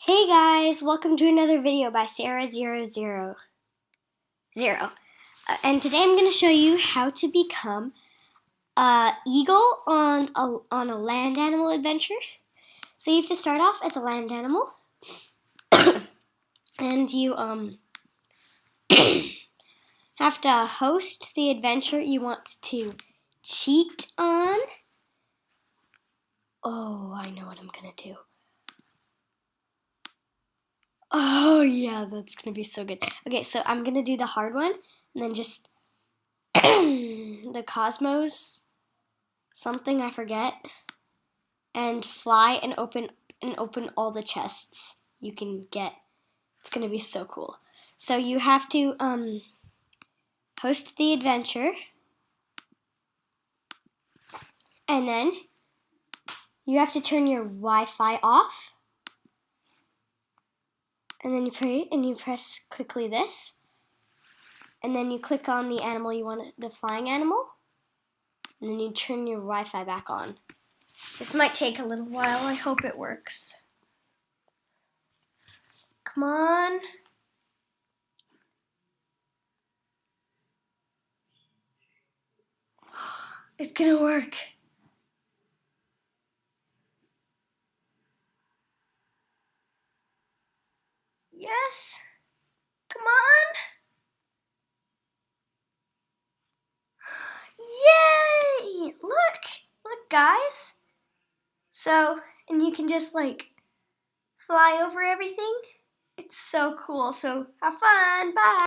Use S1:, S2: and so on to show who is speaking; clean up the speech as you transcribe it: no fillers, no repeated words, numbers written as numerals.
S1: Hey guys, welcome to another video by Sarah000. And today I'm going to show you how to become an eagle on a land animal adventure. So you have to start off as a land animal, and you have to host the adventure you want to cheat on. Oh, I know what I'm going to do. Oh yeah, that's gonna be so good. Okay, so I'm gonna do the hard one, and then just the cosmos something I forget, and fly and open all the chests you can get. It's gonna be so cool. So you have to host the adventure, and then you have to turn your Wi-Fi off. And then you press quickly this, and then you click on the animal you want, the flying animal, and then you turn your Wi-Fi back on. This might take a little while. I hope it works. Come on. It's gonna work. Yes. Come on. Yay! Look guys. So, and you can just like fly over everything. It's so cool. So have fun. Bye.